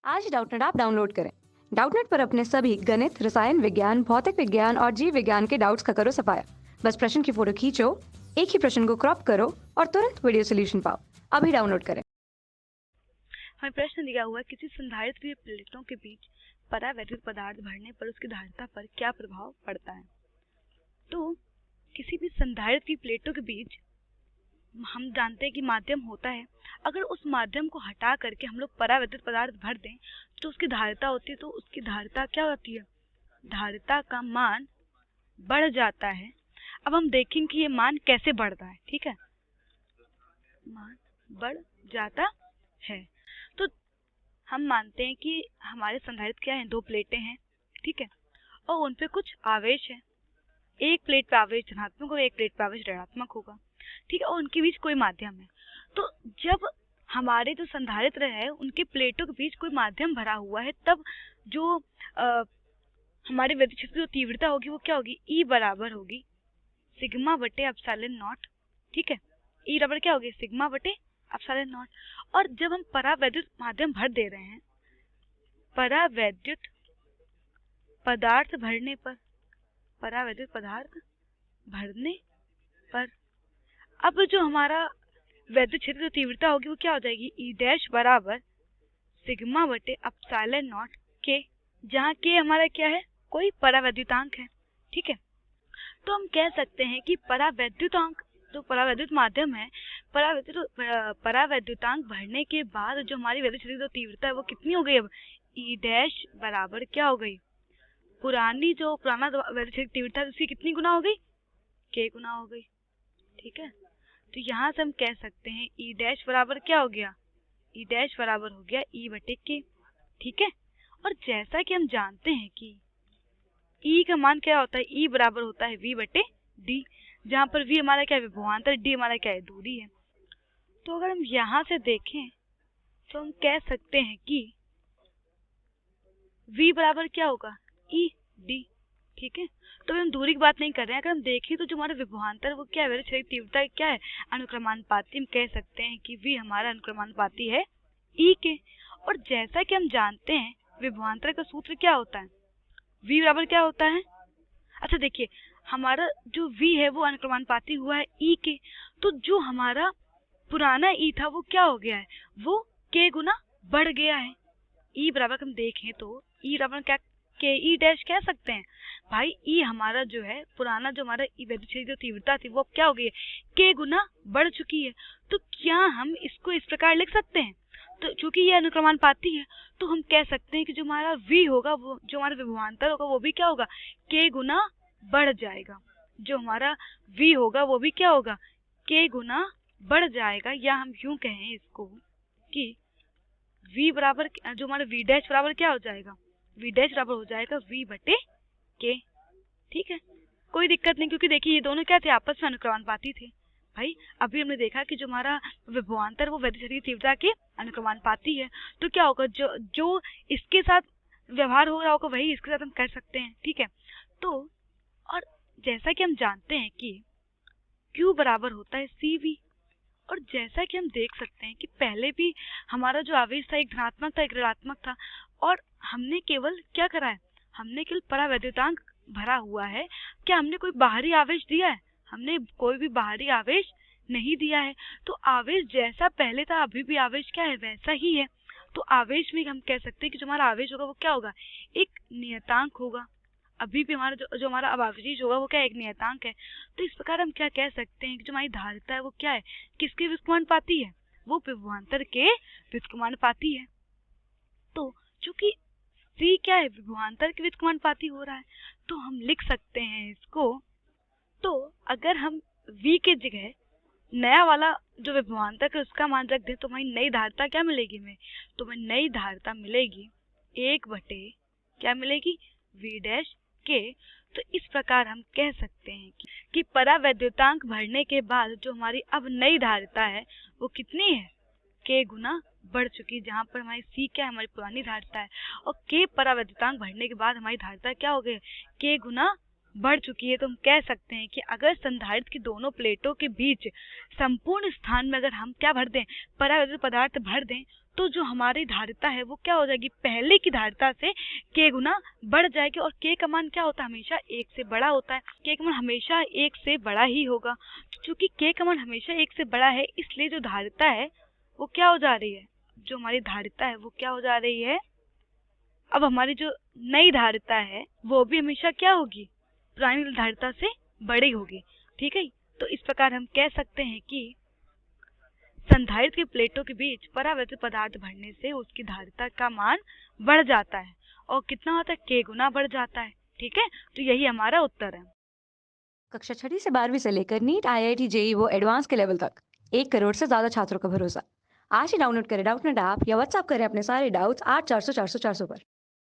आज Doubtnut app download करें। Doubtnut पर अपने सभी गणित, रसायन विज्ञान, भौतिक विज्ञान और जीव विज्ञान के डाउट्स का करो सफाया। बस प्रश्न की फोटो खींचो, एक ही प्रश्न को क्रॉप करो और तुरंत वीडियो सोल्यूशन पाओ। अभी डाउनलोड करें। हमें प्रश्न दिया हुआ है, किसी संधारित्र प्लेटों के बीच परावैद्युत पदार्थ भरने पर उसकी धारिता पर क्या प्रभाव पड़ता है। तो किसी भी संधारित्र प्लेटों के बीच हम जानते हैं कि माध्यम होता है। अगर उस माध्यम को हटा करके हम लोग परावैद्युत पदार्थ भर दें तो उसकी धारिता होती है। तो उसकी धारिता क्या होती है? धारिता का मान बढ़ जाता है। अब हम देखेंगे कि ये मान कैसे बढ़ता है। ठीक है, मान बढ़ जाता है। तो हम मानते हैं कि हमारे संधारित्र क्या है, दो प्लेटें हैं। ठीक है, और उन पे कुछ आवेश है। एक प्लेट पे आवेश धनात्मक होगा, एक प्लेट पे आवेश ऋणात्मक होगा। ठीक है, और उनके बीच कोई माध्यम है। तो जब हमारे जो संधारित्र है उनके प्लेटों के बीच कोई माध्यम भरा हुआ है, तब जो हमारे विद्युत क्षेत्र की जो तीव्रता होगी वो क्या होगी? E बराबर होगी सिग्मा बटे एप्सिलॉन नॉट। ठीक है, E बराबर क्या होगी? सिग्मा बटे एप्सिलॉन नॉट। और जब हम परावैद्युत माध्यम भर दे रहे हैं, परावैद्युत पदार्थ भरने पर, परावैद्युत पदार्थ भरने पर अब जो हमारा वैद्युत क्षेत्र की तीव्रता होगी वो क्या हो जाएगी? E डैश बराबर सिग्मा बटे एप्सिलॉन नॉट के, जहाँ के हमारा क्या है? कोई परावैद्युतांक है। ठीक है, तो हम कह सकते हैं कि परावैद्युतांक, जो परावैद्युत माध्यम है, परावैद्युतांक भरने के बाद जो हमारी वैद्युत क्षेत्र की जो तीव्रता है वो कितनी हो गई? अब E डैश बराबर क्या हो गई? पुराना वैद्युत क्षेत्र की तीव्रता उसकी कितनी गुना हो गई? K गुना हो गई। ठीक है, तो यहाँ से हम कह सकते हैं E डैश बराबर क्या हो गया? E डैश बराबर हो गया E बटे K। ठीक है, और जैसा कि हम जानते हैं कि E का मान क्या होता है? E बराबर होता है V बटे D, जहाँ पर V हमारा क्या है? विभवांतर, D हमारा क्या है? दूरी है। तो अगर हम यहाँ से देखें तो हम कह सकते हैं कि V बराबर क्या होगा? E D। ठीक है, तो हम दूरी की बात नहीं कर रहे हैं। अगर हम देखें तो जो हमारा विभवांतर वो क्या है? वैद्युत क्षेत्र की तीव्रता क्या है? अनुक्रमानुपाती। हम कह सकते हैं कि V हमारा अनुक्रमानुपाती है E के। और जैसा कि हम जानते हैं विभवांतर का सूत्र क्या होता है? V बराबर क्या होता है? अच्छा देखिए, हमारा जो V है वो अनुक्रमानुपाती हुआ है E के, तो जो हमारा पुराना E था वो क्या हो गया है? वो K गुना बढ़ गया है। E बराबर हम देखें तो E बराबर क्या के E डैश कह सकते हैं भाई। E हमारा जो है पुराना, जो हमारा वैद्युत क्षेत्र की जो तीव्रता थी वो क्या हो गई है? K गुना बढ़ चुकी है। तो क्या हम इसको इस प्रकार लिख सकते हैं? तो चूंकि ये अनुक्रमानुपाती है तो हम कह सकते हैं कि जो हमारा V होगा, वो जो हमारा विभवांतर होगा वो भी क्या होगा? K गुना बढ़ जाएगा। जो हमारा V होगा वो भी क्या होगा? K गुना बढ़ जाएगा। या हम यूं कहें इसको कि V बराबर, जो हमारा V डैश बराबर क्या हो जाएगा? V डैश बराबर हो जाएगा V बटे K। ठीक है, कोई दिक्कत नहीं, क्योंकि देखिए ये दोनों क्या थे? आपस में अनुक्रमानुपाती थे भाई। अभी हमने देखा कि जो हमारा विभवांतर वो वैद्युत क्षेत्र की तीव्रता के अनुक्रमानुपाती है। तो क्या होगा? जो इसके साथ व्यवहार हो रहा होगा वही इसके साथ हम कर सकते हैं। ठीक है, तो और जैसा कि हम जानते हैं कि Q बराबर होता है CV, और जैसा कि हम देख सकते हैं कि पहले भी हमारा जो आवेश था एक धनात्मक था, एक ऋणात्मक था, और हमने केवल क्या करा है? हमने केवल परावैद्युतांक भरा हुआ है। क्या हमने कोई बाहरी आवेश दिया है? हमने कोई भी बाहरी आवेश नहीं दिया है। तो आवेश जैसा पहले था अभी भी आवेश क्या है? वैसा ही है। तो आवेश में हम कह सकते हैं कि जो हमारा आवेश होगा वो क्या होगा? एक नियतांक होगा। अभी भी हमारा जो हमारा अवशेष होगा वो क्या है? एक नियतांक है। तो इस प्रकार हम क्या कह सकते हैं कि जो हमारी धारिता है वो क्या है? किसके व्युत्क्रमानुपाती है? वो विभवांतर के व्युत्क्रमानुपाती है। तो चूंकि C क्या है? विभवांतर के व्युत्क्रमानुपाती हो रहा है, तो हम लिख सकते हैं इसको। तो अगर हम V के जगह नया वाला जो विभवांतर है उसका मान रख दें तो हमारी नई धारिता क्या मिलेगी हमें? तो हमें नई धारिता मिलेगी 1 बटे क्या मिलेगी? V dash K। तो इस प्रकार हम कह सकते हैं कि परावैद्युतांक भरने के बाद जो हमारी अब नई धारिता है वो कितनी है? K गुना बढ़ चुकी है। जहाँ पर हमारी C क्या है? हमारी पुरानी धारिता है, और K परावैद्युतांक भरने के बाद हमारी धारिता क्या हो गई? K गुना बढ़ चुकी है। तो हम कह सकते हैं कि अगर संधारित्र की दोनों प्लेटों के बीच संपूर्ण स्थान में अगर हम क्या भर दें? परावैद्युत पदार्थ भर दें, तो जो हमारी धारिता है वो क्या हो जाएगी, पहले की धारिता से k गुना बढ़ जाएगी। और k का मान क्या होता है, हमेशा 1 से बड़ा होता है। k का मान हमेशा 1 से बड़ा ही होगा। तो चूंकि k का मान हमेशा 1 से बड़ा है, इसलिए जो धारिता है वो क्या हो जा रही है, जो हमारी धारिता है वो क्या हो जा रही है, अब हमारी जो नई धारिता है वो भी हमेशा क्या होगी, पुरानी धारिता से बड़ी होगी। ठीक है, तो इस प्रकार हम कह सकते हैं कि संधारित्र की प्लेटों के बीच परावर्तित पदार्थ भरने से उसकी धारिता का मान बढ़ जाता है और कितना होता है, k गुना बढ़ जाता है। ठीक है, तो यही हमारा उत्तर है। कक्षा 6वीं से 12वीं से लेकर नीट, IIT, जेईई वो एडवांस के लेवल तक 1 करोड़ से ज्यादा छात्रों का भरोसा। आज ही डाउनलोड करें डाउटनेट ऐप या व्हाट्सएप करें अपने सारे डाउट्स 8400 400 400 पर।